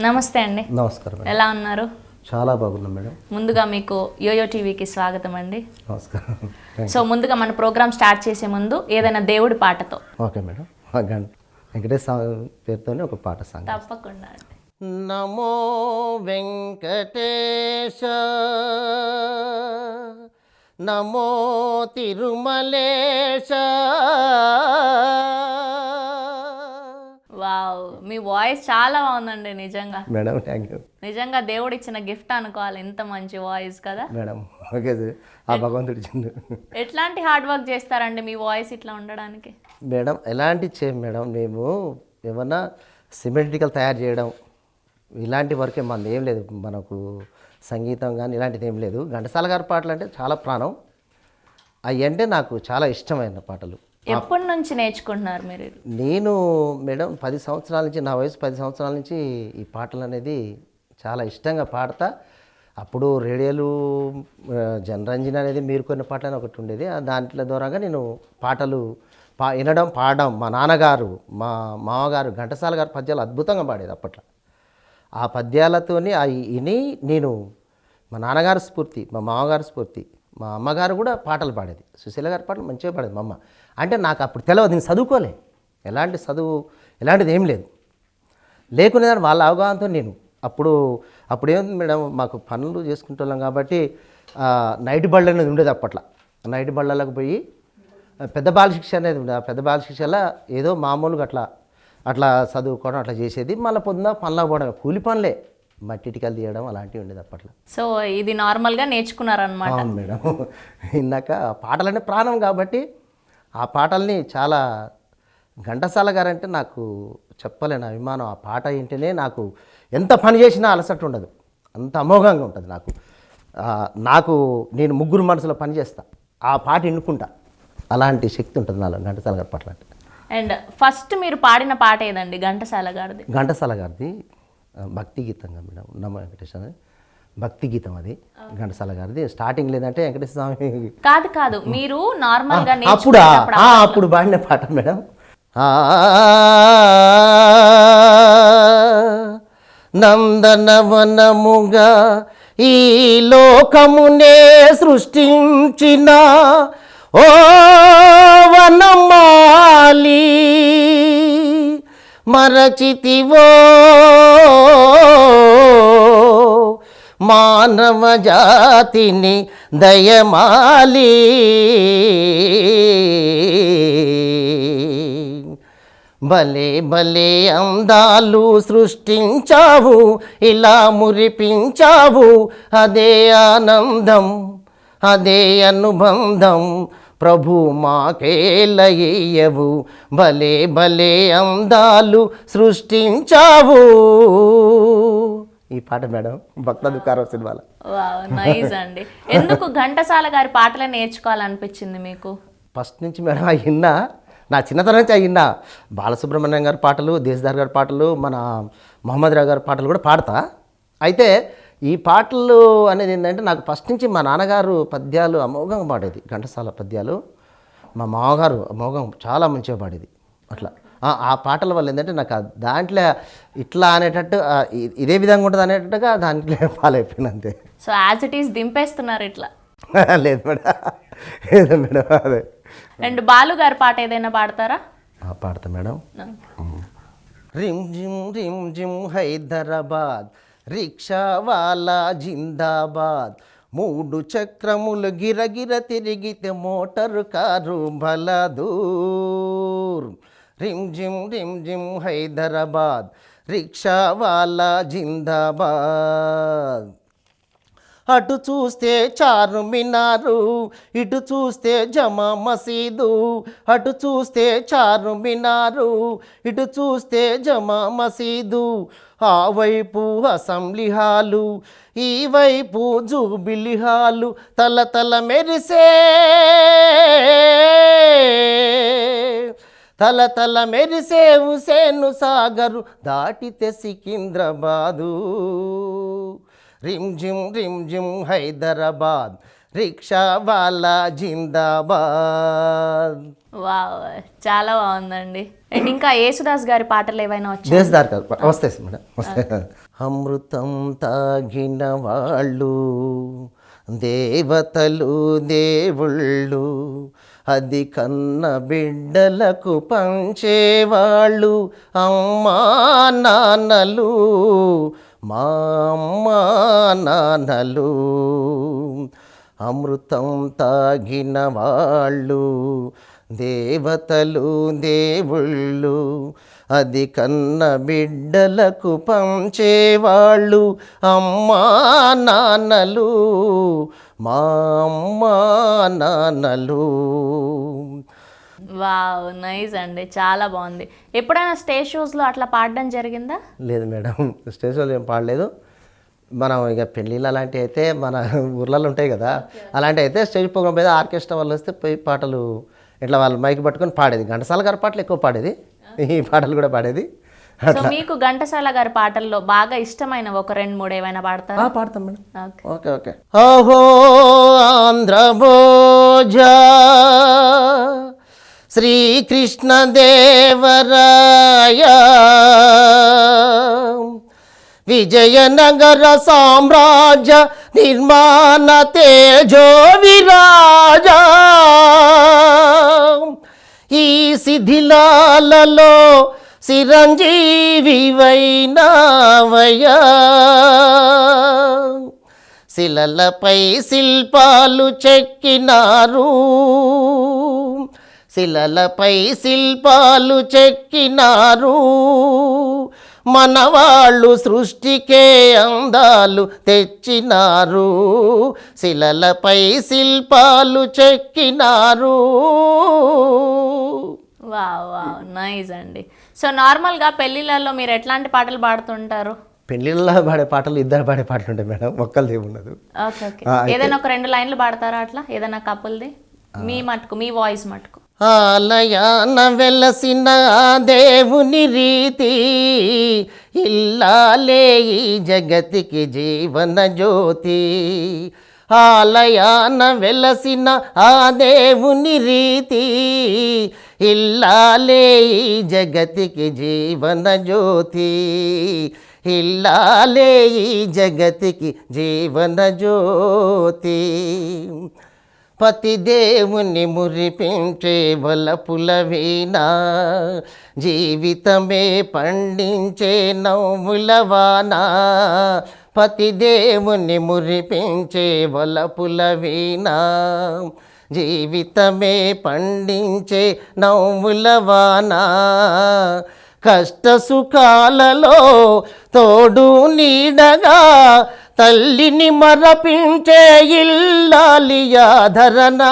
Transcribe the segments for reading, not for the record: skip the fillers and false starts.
నమస్తే అండి. నమస్కారం మేడం. ఎలా ఉన్నారు? చాలా బాగున్నాం మేడం. ముందుగా మీకు యోయో టీవీకి స్వాగతం అండి. నమస్కారం. సో ముందుగా మన ప్రోగ్రామ్ స్టార్ట్ చేసే ముందు ఏదైనా దేవుడి పాటతో. Okay madam. వెంకటేశ్ పేరుతోనే ఒక పాట సాంగ్. తప్పకుండా అండి. నమో వెంకటేశ నమో తిరుమలేశ. వావ్, మీ వాయిస్ చాలా బాగుందండి. నిజంగా మేడం థ్యాంక్ యూ. నిజంగా దేవుడు ఇచ్చిన గిఫ్ట్ అనుకోవాలి. ఎంత మంచి వాయిస్ కదా మేడం. ఓకే ఆ భగవంతుడి ఇచ్చిండు. ఎట్లాంటి హార్డ్ వర్క్ చేస్తారండి మీ వాయిస్ ఇట్లా ఉండడానికి? మేడం ఎలాంటి చేయం మేడం, మేము ఏమన్నా సిమెట్రికల్ తయారు చేయడం ఇలాంటి వర్కే మనది ఏం లేదు. మనకు సంగీతం కానీ ఇలాంటిది ఏం లేదు. ఘంటసాల గారి పాటలు అంటే చాలా ప్రాణం. అవి అంటే నాకు చాలా ఇష్టమైన పాటలు. ఎప్పటి నుంచి నేర్చుకుంటున్నారు మీరు? నేను మేడం 10 సంవత్సరాల నుంచి, నా వయసు 10 సంవత్సరాల నుంచి ఈ పాటలు అనేది చాలా ఇష్టంగా పాడతా. అప్పుడు రేడియోలు జనరంజన్ అనేది మీరు కొన్ని పాటలు అని ఒకటి ఉండేది. దాంట్లో ద్వారాగా నేను పాటలు వినడం పాడడం. మా నాన్నగారు మా మామగారు ఘంటసాల గారి పద్యాలు అద్భుతంగా పాడేది అప్పట్లో. ఆ పద్యాలతోని విని నేను మా నాన్నగారి స్ఫూర్తి, మా మామగారి స్ఫూర్తి, మా అమ్మగారు కూడా పాటలు పాడేది. సుశీల గారి పాటలు మంచిగా పాడేది మా అమ్మ. అంటే నాకు అప్పుడు తెలియదు, నేను చదువుకోలే, ఎలాంటి చదువు ఎలాంటిది ఏం లేదు. లేకునే వాళ్ళ అవగాహనతో నేను అప్పుడేముంది మేడం, మాకు పనులు చేసుకుంటున్నాం కాబట్టి నైట్ బళ్ళు అనేది ఉండేది అప్పట్లో. నైట్ బళ్ళకు పోయి పెద్ద బాలశిక్ష అనేది ఉండేది. ఆ పెద్ద బాలశిక్షలో ఏదో మామూలుగా అట్లా చదువుకోవడం అట్లా చేసేది. మళ్ళీ పొద్దున పనులకు పోవడం, కూలి పనులే, మట్టి ఇటుకలు తీయడం అలాంటివి ఉండేది అప్పట్లో. సో ఇది నార్మల్గా నేర్చుకున్నారనమాట. అవును మేడం. ఇందాక పాటలంటే ప్రాణం కాబట్టి ఆ పాటల్ని చాలా, ఘంటసాల గారంటే నాకు చెప్పలేని అభిమానం. ఆ పాట వింటేనే నాకు ఎంత పని చేసినా అలసట ఉండదు, అంత అమోఘంగా ఉంటుంది నాకు. నేను ముగ్గురు మనసులో పని చేస్తా, ఆ పాట ఎన్నుకుంటా, అలాంటి శక్తి ఉంటుంది నాలో ఘంటసాల గారి పాటలు అంటే. అండ్ ఫస్ట్ మీరు పాడిన పాట ఏదండి ఘంటసాల గారిది? ఘంటసాల గారిది భక్తి గీతంగా మేడం, నమ వెంకటేశ్వర అని భక్తి గీతం అది ఘంటసాల గారిది. స్టార్టింగ్ లేదంటే వెంకటేశ్వర స్వామి కాదు మీరు నార్మల్గా అప్పుడు పాడిన పాట మేడం. నందనవనముగా ఈ లోకమునే సృష్టించిన ఓ వనమాలి మరచితివో మానవ జాతిని దయమాలి. భలే భలే అందాలు సృష్టించావు, ఇలా మురిపించావు, అదే ఆనందం, అదే అనుబంధం, ప్రభు మాకేలయ్యవు. భలే భలే అందాలు సృష్టించావు. ఈ పాట మేడం భక్త దుకారం సినిమాలో. నైస్ అండి. ఎందుకు ఘంటసాల గారి పాటలే నేర్చుకోవాలనిపించింది మీకు? ఫస్ట్ నుంచి మేడం అయినా, నా చిన్నతనం నుంచి అయినా బాలసుబ్రహ్మణ్యం గారి పాటలు, దేశదార్ గారి పాటలు, మన మహమ్మద్ రావు గారి పాటలు కూడా పాడతా. అయితే ఈ పాటలు అనేది ఏంటంటే నాకు ఫస్ట్ నుంచి మా నాన్నగారు పద్యాలు అమోఘంగా పాడేది, ఘంటసాల పద్యాలు. మా మామగారు అమోఘం చాలా మంచిగా పాడేది. అట్లా ఆ పాటల వల్ల ఏంటంటే నాకు దాంట్లో ఇట్లా అనేటట్టు ఇదే విధంగా ఉంటుంది అనేటట్టుగా దాంట్లో ఫాలో అయిపోయింది అంతే. సో యాజ్ ఇట్ ఈస్ దింపేస్తున్నారు ఇట్లా? లేదు మేడం, ఏదో మేడం అదే. అండ్ బాలు గారి పాట ఏదైనా పాడతారా? పాడతా మేడం. రిమ్ జిమ్ హైదరాబాద్, రిక్షా వాలా జిందాబాద్, 3 చక్రములు గిరగిర తిరిగితే మోటారు కారు బలదూర్. రిమ్ జిమ్ హైదరాబాద్, రిక్షా వాలా జిందాబాద్. అటు చూస్తే చారుమినారు, ఇటు చూస్తే జమా మసీదు, అటు చూస్తే చారుమినారు, ఇటు చూస్తే జమా మసీదు, ఆ వైపు అసెంబ్లీ హాలు, ఈ వైపు జూబిలి హాలు, తల తల మెరిసే తల తల మెరిసే హుసేను సాగరు, దాటితే సికింద్రాబాదు. రిమ్ జిమ్ హైదరాబాద్, రిక్షా వాలా జిందాబాద్. వావ్, చాలా బాగుందండి. అండ్ ఇంకా యేసుదాస్ గారి పాటలు ఏవైనా వచ్చాయి? దేశదారు కాదు, వస్తాయి మేడం, వస్తాయి. అమృతం తాగిన వాళ్ళు దేవతలు దేవుళ్ళు, అది కన్న బిడ్డలకు పంచేవాళ్ళు అమ్మా నాన్నలు, మా అమ్మా నాన్నలు. అమృతం తాగిన వాళ్ళు దేవతలు దేవుళ్ళు, అది కన్న బిడ్డలకు పంచేవాళ్ళు అమ్మా నాన్నలు, మా అమ్మా నాన్నలు. వావ్, నైస్ అండి, చాలా బాగుంది. ఎప్పుడైనా స్టేజ్ షోస్లో అట్లా పాడడం జరిగిందా? లేదు మేడం, స్టేజ్లో ఏం పాడలేదు. మనం ఇక పెళ్ళిళ్ళు అలాంటివి అయితే మన ఊర్లలో ఉంటాయి కదా, అలాంటివి అయితే స్టేజ్ ప్రోగ్రామ్ మీద ఆర్కెస్ట్రా వాళ్ళు వస్తే పోయి పాటలు ఇట్లా వాళ్ళు మైక్ పట్టుకొని పాడేది. ఘంటసాల గారి పాటలు ఎక్కువ పాడేది, ఈ పాటలు కూడా పాడేది. సో మీకు ఘంటసాల గారి పాటల్లో బాగా ఇష్టమైన ఒక 2-3 ఏమైనా పాడతారా? పాడతాం మేడం. ఓకే. Okay okay. ఓహో ఆంధ్రభోజ శ్రీకృష్ణదేవరాయ, విజయనగర సామ్రాజ్య నిర్మాణ తేజో విరాజ, ఈ శిథిలాలలో చిరంజీవి వైనావయ్యా, శిలలపై శిల్పాలు చెక్కినారు, శిలలపై శిల్పాలు చెక్కినారు, మనవాళ్ళు సృష్టికే అందాలు తెచ్చినారు, శిలలపై శిల్పాలు చెక్కినారు. వావ్ వావ్, నైస్ అండి. సో నార్మల్గా పెళ్ళిళ్ళల్లో మీరు ఎట్లాంటి పాటలు పాడుతుంటారు? పెళ్ళిళ్ళలో పాడే పాటలు ఇద్దరు పాడే పాటలు ఉంటాయి మేడం, ఒక్కరిది ఉండదు. Okay okay. ఏదైనా ఒక 2 లైన్లు పాడతారా అట్లా, ఏదైనా కపుల్ది మీ మటుకు, మీ వాయిస్ మటుకు? ఆలయాన వెలసిన దేవుని రీతి, ఇల్లాలే ఈ జగతికి జీవన జ్యోతి, ఆలయాన వెలసిన ఆ దేవుని రీతి, ఇల్లాలే ఈ జగతికి జీవన జ్యోతి, ఇల్లాలే ఈ జగతికి జీవన జ్యోతి, పతిదేవుని మురిపించే వలపుల వీణ, జీవితమే పండించే నవ్వుల వాన, పతిదేవుని మురిపించే వలపుల వీణ, జీవితమే పండించే నవ్వుల వాన, కష్ట సుఖాలలో తోడు నీడగా తల్లిని మరపించే ఇల్లాలి ఆదరణ,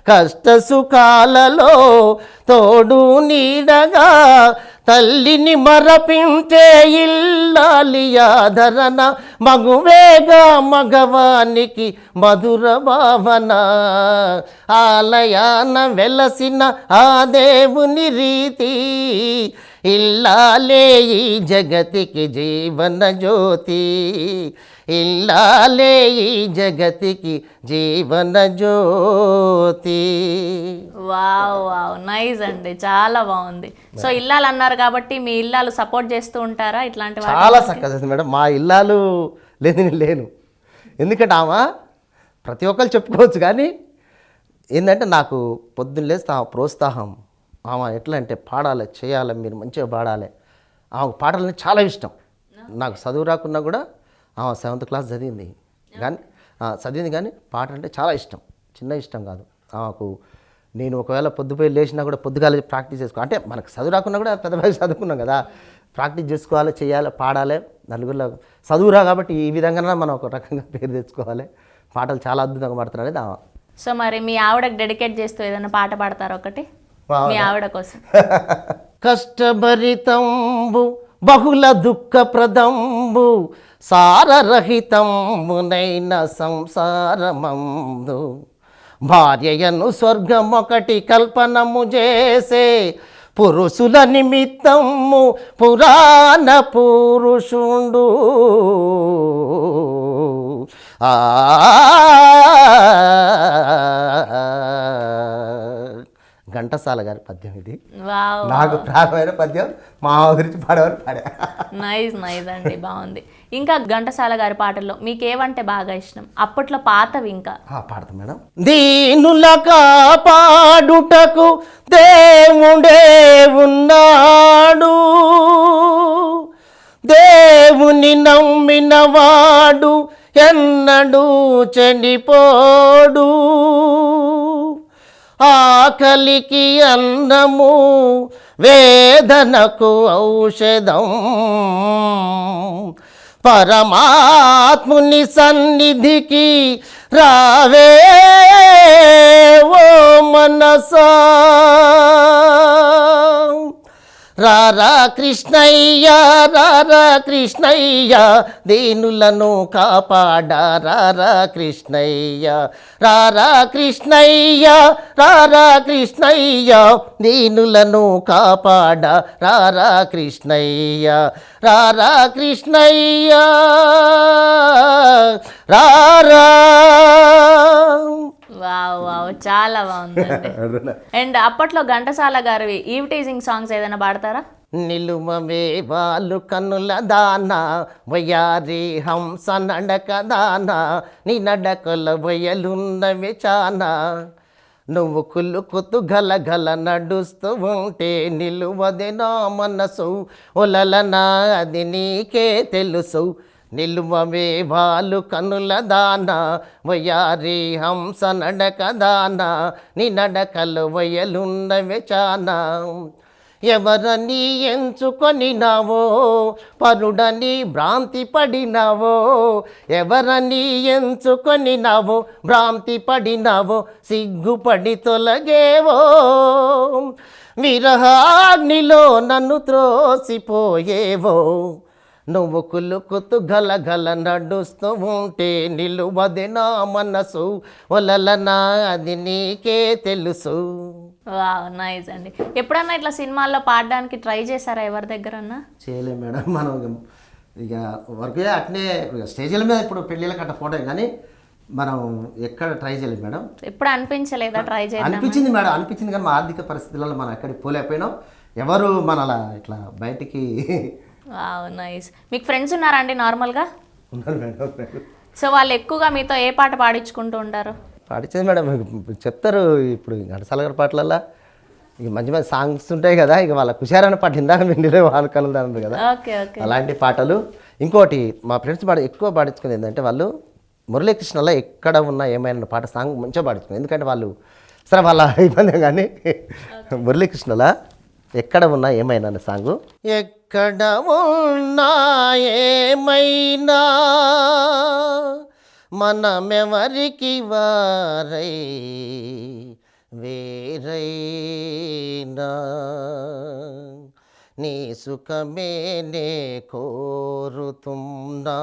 కష్ట సుఖాలలో తోడు నీడగా తల్లిని మరపించే ఇల్లాలి ఆదరణ, మగువేగా మగవానికి మధుర భావన, ఆలయాన వెలసిన ఆ దేవుని రీతి, ఇల్లాలే ఈ జగతికి జీవన జ్యోతి, ఇల్లాలే ఈ జగతికి Jeevan Jyoti. Wow wow, nice అండి, చాలా బాగుంది. సో ఇల్లాలు అన్నారు కాబట్టి మీ ఇల్లాలు సపోర్ట్ చేస్తూ ఉంటారా ఇట్లాంటి వాటికి? చాలా చక్కగా మేడం, మా ఇల్లాలు లేదు నేను లేను. ఎందుకంటే ఆమె ప్రతి ఒక్కరు చెప్పుకోవచ్చు, కానీ ఏంటంటే నాకు పొద్దున్న లేస్తే ఆ ప్రోత్సాహం, ఆమె ఎట్లా అంటే పాడాలి, చేయాలి, మీరు మంచిగా పాడాలి, ఆమెకు పాటలని చాలా ఇష్టం. నాకు చదువు రాకున్నా కూడా ఆమె 7th క్లాస్ చదివింది, కానీ పాట అంటే చాలా ఇష్టం, చిన్న ఇష్టం కాదు ఆమెకు. నేను ఒకవేళ పొద్దుపోయి లేచినా కూడా పొద్దుగాల ప్రాక్టీస్ చేసుకో, అంటే మనకు చదువు రాకున్నా కూడా పెద్ద వయసు చదువుకున్నాం కదా, ప్రాక్టీస్ చేసుకోవాలి, చేయాలి, పాడాలి. నలుగురిలో చదువురా కాబట్టి ఈ విధంగా మనం ఒక రకంగా పేరు తెచ్చుకోవాలి. పాటలు చాలా అద్భుతంగా పాడుతున్నారు అనేది ఆమె. సో మరి మీ ఆవిడకి డెడికేట్ చేస్తూ ఏదైనా పాట పాడతారా ఒకటి మీ ఆవిడ కోసం? కష్టభరితంబు బహుళ దుఃఖప్రదంబు సారరహితంబునైన సంసారమందు, భార్యయను స్వర్గమొకటి కల్పనము చేసే పురుషుల నిమిత్తము పురాణ పురుషుండు, ఘంటసాల గారి పద్యం ఇది. వావ్, నాకు ప్రాణమైన పద్యం, మా అమ్మ గురించి పాడేవారు పాడా. నైస్ నైస్ అండి, బాగుంది. ఇంకా ఘంటసాల గారి పాటల్లో మీకు ఏవంటే బాగా ఇష్టం? అప్పట్లో పాతవి ఇంకా పాడతాం మేడం. దీనుల కాపాడుటకు దేవుడే ఉన్నాడు, దేవుని నమ్మినవాడు ఎన్నడూ చెడిపోడు, ఆకలికి అన్నము వేదనకు ఔషధం, పరమాత్ముని సన్నిధికి రావే ఓ మనసా, రారా కృష్ణయ్య రారా కృష్ణయ్య దీనులను కాపాడా, రారా కృష్ణయ్య రారా కృష్ణయ్య రారా కృష్ణయ్య దీనులను కాపాడా, రారా కృష్ణయ్య రారా కృష్ణయ్య రారా. వావ్ వావ్, చాలా బాగుందండి. అండ్ అప్పట్లో ఘంటసాల గారివి ఈవ్టీజింగ్ సాంగ్స్ ఏదైనా పాడతారా? నిలువవే వాళ్ళు కన్నుల దాన వయారి హంస నడక దాన, నీ నడకల వయలున్నవి చానా, నువ్వు కులుకుతూ గలగల నడుస్తూ ఉంటే నిలువదే నా మనసు, ఒలలనా అది నీకే తెలుసు, నిలువవే వాళ్ళు కనుల దాన వయారి హంస నడక దాన, నీ నడకలు వయలున్నవి చానా, ఎవరని ఎంచుకొనినావో పరుడని భ్రాంతి పడినావో, ఎవరని ఎంచుకొనినావో భ్రాంతి పడినావో, సిగ్గుపడి తొలగేవో, విరహాగ్నిలో నన్ను త్రోసిపోయేవో, నువ్వు కులుకుతూ గలగల నడుస్తూ ఉంటే నిలువది నా మనసు, ఒలలనా అది నీకే తెలుసు. వావ్, నైస్ అండి. ఎప్పుడన్నా ఇట్లా సినిమాల్లో పాడడానికి ట్రై చేశారా ఎవరి దగ్గరన్నా? చేయలేం మేడం, మనం ఇక వర్క్ అట్నే స్టేజ్ల మీద ఇప్పుడు పెళ్ళిళ్ళ కట్ట పోవడం, కానీ మనం ఎక్కడ ట్రై చేయలేం మేడం. ఎప్పుడు అనిపించలేదా ట్రై చేయాలి? అనిపించింది మేడం, అనిపించింది, కానీ మా ఆర్థిక పరిస్థితులలో మనం ఎక్కడికి పోలేకపోయినాం, ఎవరు మనలా ఇట్లా బయటికి. Wow, nice. మీకు ఫ్రెండ్స్ ఉన్నారా అండి నార్మల్గా? ఉన్నారు మేడం. సో వాళ్ళు ఎక్కువగా మీతో ఏ పాట పాడించుకుంటూ ఉంటారు? పాడించేది మేడం, చెప్తారు ఇప్పుడు ఘంటసాల గారి పాటలల్లో ఇక మంచి మంచి సాంగ్స్ ఉంటాయి కదా, ఇక వాళ్ళ కుషారైన పాట ఇందాక మీరు వాళ్ళ కళ్ళు అన్నారు కదా, ఓకే ఓకే, అలాంటి పాటలు. ఇంకోటి మా ఫ్రెండ్స్ ఎక్కువ పాడించుకునేది ఏంటంటే, వాళ్ళు మురళీకృష్ణలో ఎక్కడ ఉన్న ఏమైనా పాట సాంగ్ మంచిగా పాడించుకున్నారు, ఎందుకంటే వాళ్ళు సరే వాళ్ళ ఇబ్బంది, కానీ మురళీకృష్ణలో ఎక్కడ ఉన్నా ఏమైనా సాంగు, ఎక్కడ ఉన్నా ఏమైనా మనమెవరికి వారై వేరైనా, నీ సుఖమే నే కోరుతున్నా,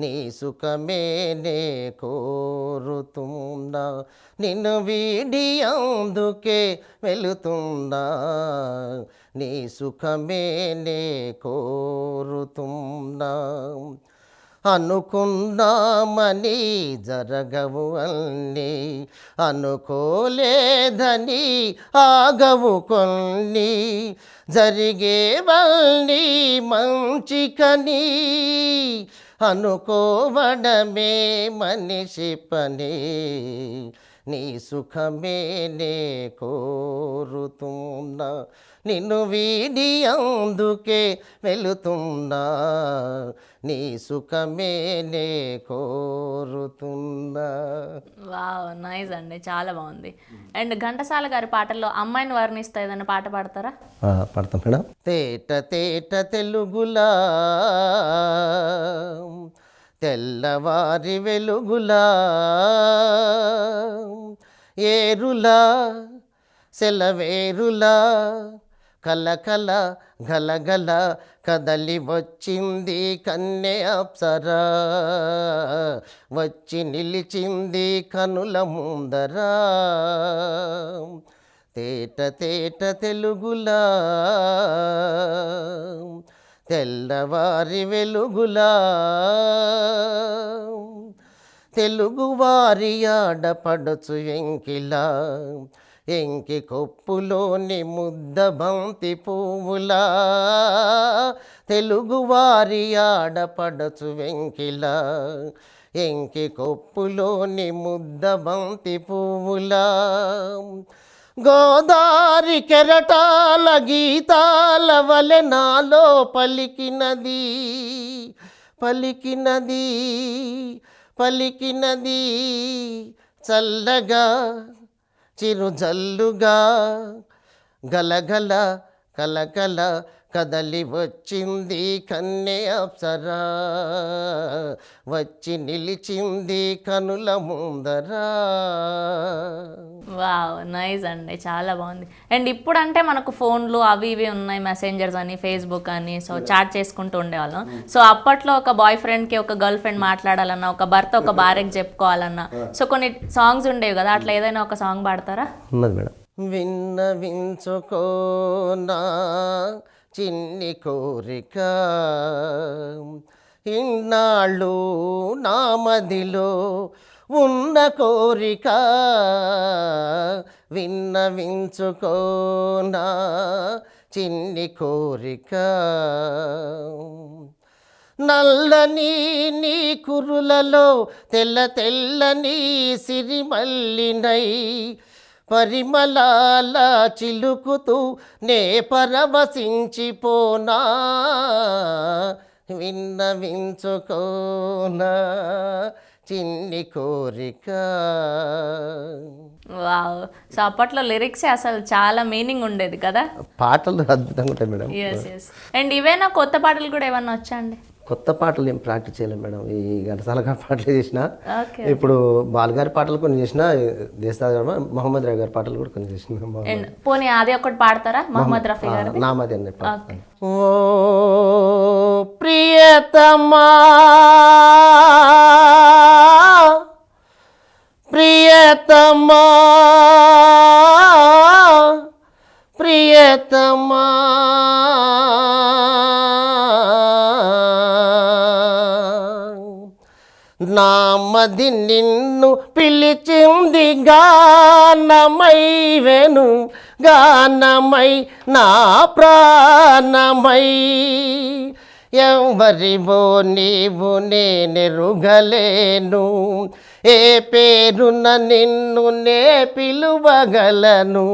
నీ సుఖమే నే కోరుతున్నా, నిన్ను వీడి అందుకే వెళుతున్నా, నీ సుఖమే నే కోరుతున్నా, అనుకున్నామని జరగవు అన్నీ, అనుకోలేదని ఆగవు కొన్ని, జరిగేవన్నీ మంచికని, అనుకోవడమే మనిషి పని, నీ సుఖమే నే కోరుతున్నా, నిన్ను వీడి అందుకే వెళుతున్నా, నీ సుఖమే నే కోరుతున్నా. వావ్, నైస్ అండి, చాలా బాగుంది. అండ్ ఘంటసాల గారి పాటల్లో అమ్మాయిని వర్ణిస్తే ఏదైనా పాట పాడతారా? పాడతాం మేడం. తేట తేట తెలుగులా తెల్లవారి వెలుగులా, ఏరులా సెలవేరులా, కలకల గలగల కదలి వచ్చింది కన్నె అప్సరా, వచ్చి నిలిచింది కనుల ముందరా, తేట తేట తెలుగులా తెల్లవారి వెలుగులా, తెలుగువారి ఆడపడుచు వెంకిలా, ఎంకి కొప్పులోని ముద్ద బంతి పువ్వులా తెలుగువారి ఆడపడచు వెంకిలా ఎంకి కొప్పులోని ముద్ద బంతి పువ్వులా గోదారి కెరటాల గీతాల వలె నాలో పలికినది పలికినది పలికినది చల్లగా చిరుజల్లుగా గలగల కలకల కదలి వచ్చింది కన్నె అప్సరా వచ్చి నిలిచింది కనుల ముందరా. వావ్, నైస్ అండి, చాలా బాగుంది. అండ్ ఇప్పుడు అంటే మనకు ఫోన్లు అవి ఇవి ఉన్నాయి, మెసెంజర్స్ అని, ఫేస్బుక్ అని, సో చాట్ చేసుకుంటూ ఉండేవాళ్ళం. సో అప్పట్లో ఒక బాయ్ ఫ్రెండ్కి ఒక గర్ల్ ఫ్రెండ్ మాట్లాడాలన్నా, ఒక భర్త ఒక భార్యకి చెప్పుకోవాలన్నా, సో కొన్ని సాంగ్స్ ఉండేవి కదా, అట్లా ఏదైనా ఒక సాంగ్ పాడతారా? ఉన్నది మేడం. విన్నవించుకోనా చిన్ని కోరిక ఇన్నాళ్ళు నా మదిలో ఉన్న కోరిక విన్నవించుకోనా చిన్ని కోరిక నల్లని నీ కురులలో తెల్ల తెల్లని సిరిమల్లినై పరిమళాల చిలుకుతూ నే పరవశించిపోనా విన్నవించుకోనా చిన్ని కోరిక. వావ్, సో అప్పట్లో లిరిక్స్ అసలు చాలా మీనింగ్ ఉండేది కదా, పాటలు అద్భుతంగా ఉంటాయి మేడం. Yes yes. అండ్ ఇవేనా కొత్త పాటలు కూడా ఏమన్నా వచ్చా అండి? కొత్త పాటలు ఏం ప్రాక్టీస్ చేయలేము మేడం. ఈ ఘంటసాల గారి పాటలు చేసిన, ఓకే. ఇప్పుడు బాలగారి పాటలు కొన్ని చేసిన, దేశరాజు గారు మహమ్మద్ రఫీ గారి పాటలు కూడా కొన్ని చేసిన. అండ్ పోనీ అది ఒకటి పాడతారా, మహమ్మద్ రఫీ గారు? నామది అనే పాట. ఓకే. ఓ ప్రియతమా ప్రియతమా ప్రియతమా నామది నిన్ను పిలిచింది గానమై వెను గానమై నా ప్రాణమై ఎవరివో నీవు నేనెరుగలేను ఏ పేరున నిన్ను నే పిలువగలను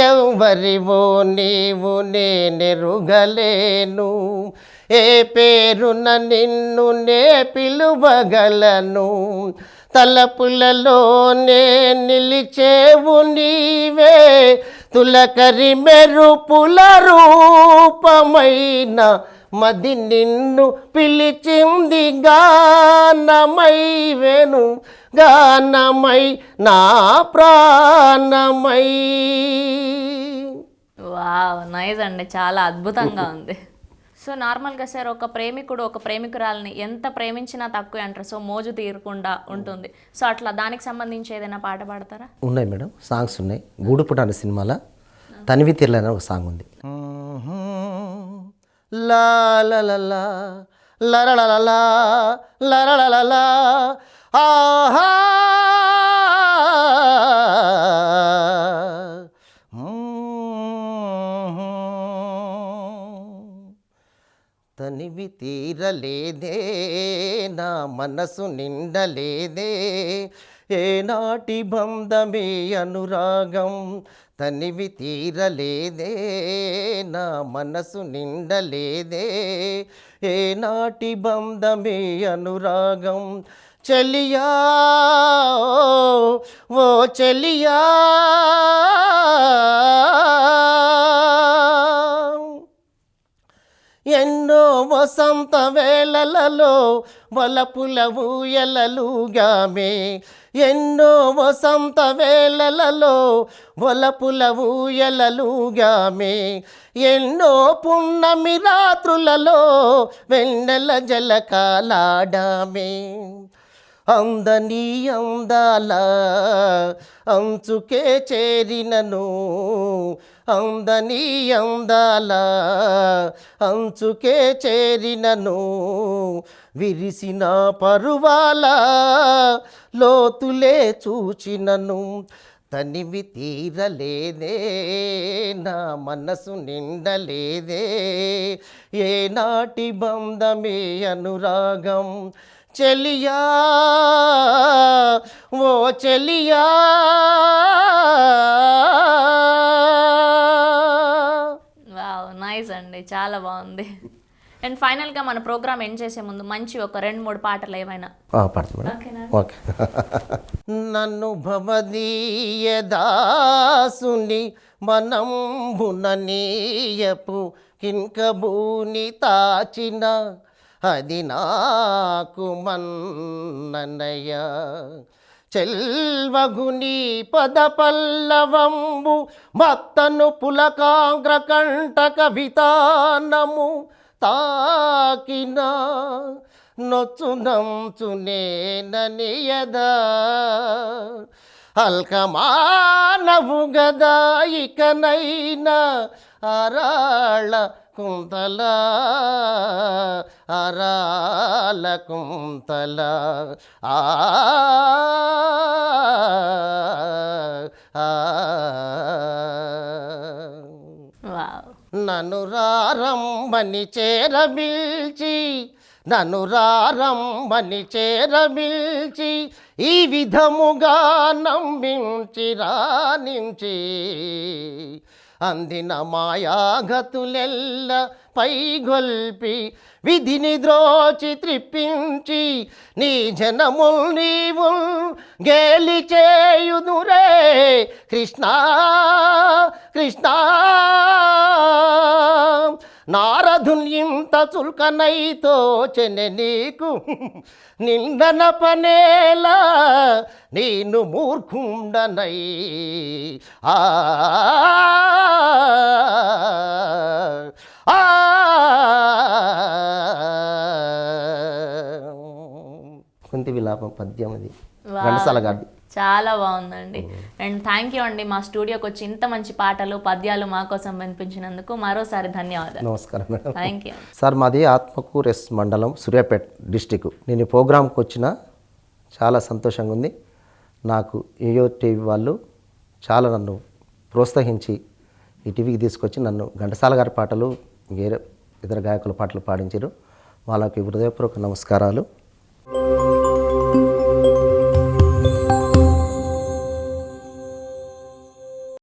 ఎవరివో నీవు నేనెరుగలేను ఏ పేరున నిన్ను నే పిలువగలను తలపులలోనే నిలిచేవు నీవే తులకరి మెరుపుల రూపమైన మది నిన్ను పిలిచింది గానమై వెను గానమై నా ప్రాణమై. వావ్, నైస్ అండి, చాలా అద్భుతంగా ఉంది. సో నార్మల్గా సార్, ఒక ప్రేమికుడు ఒక ప్రేమికురాలని ఎంత ప్రేమించినా తక్కువ అంటారు, సో మోజు తీరకుండా ఉంటుంది. సో అట్లా దానికి సంబంధించి ఏదైనా పాట పాడతారా? ఉన్నాయి మేడం, సాంగ్స్ ఉన్నాయి. గూడుపుట అనే సినిమాలో తనివి తీరలేని ఒక సాంగ్ ఉంది. లా లా లా లా లరళలా లరళలా ఆహా తనివి తీరలేదే నా మనసు నిండలేదే ఏనాటి బంధమే అనురాగం తనివి తీరలేదే నా మనసు నిండలేదే ఏనాటి బంధమే అనురాగం చలియా ఓ చలియా ఎన్నో వసంత వేళలలో వలపుల ఊయలలుగామే ఎన్నో వసంత వేళలలో వలపుల ఊయలలుగామే ఎన్నో పున్నమి రాత్రులలో వెన్నెల జలకాలాడామే అందని అందాల అంచుకే చేరినను అందని అందాల అంచుకే చేరినను విరిసిన పరువాల లోతులే చూచినను తనివి తీరలేదే నా మనసు నిండలేదే ఏనాటి బంధమే అనురాగం చెలియా ఓ చెలియా. వావ్, నైస్ అండి, చాలా బాగుంది. అండ్ ఫైనల్గా మన ప్రోగ్రామ్ ఎండ్ చేసే ముందు మంచి ఒక 2-3 పాటలు ఏమైనా పడుతుంది మేడం. ఓకేనా? ఓకే. నన్ను భవదీయ దాసుని మనంబుననీయపు కింకబూని తాచిన అది నాకు మన్ననయ చెల్వగుని పద పల్లవంబు భక్తను పులకాంగ్ర కంటక వితానము తాకిన నొచ్చునంచునేననియదా అల్కమానవు గదా ఇకనైనా అరాళ కుంతల అరాల కుంతల ఆ వావ్, నన్ను రారమ్మని చేరబిల్చి నన్ను రారమ్మని చేరబిల్చి ఈ విధముగా నమ్మించి రానించి అందిన మాయాగతులెల్ల పైగొల్పి విధిని ద్రోచి త్రిప్పించి నీ జనముల్ నీవు గేలి చేయుదురే కృష్ణ కృష్ణ. నారదునింత చుల్కనైతో చెనె నీకు నిందన పనేలా నేను మూర్ఖుండనై ఆ కుంతి విలాపం పద్యం అది ఘంటసాల గారిది. చాలా బాగుందండి. అండ్ థ్యాంక్ యూ అండి, మా స్టూడియోకి వచ్చి ఇంత మంచి పాటలు పద్యాలు మా కోసం వినిపించినందుకు మరోసారి ధన్యవాదాలు. నమస్కారం మేడం. థ్యాంక్ యూ సార్, మాది ఆత్మకూరు ఎస్ మండలం సూర్యాపేట డిస్టిక్. నేను ఈ ప్రోగ్రాంకి వచ్చిన చాలా సంతోషంగా ఉంది. నాకు ఏయో టీవీ వాళ్ళు చాలా నన్ను ప్రోత్సహించి ఈ టీవీకి తీసుకొచ్చి నన్ను ఘంటసాల గారి పాటలు వేరే ఇతర గాయకుల పాటలు పాడించారు. వాళ్ళకి హృదయపూర్వక నమస్కారాలు.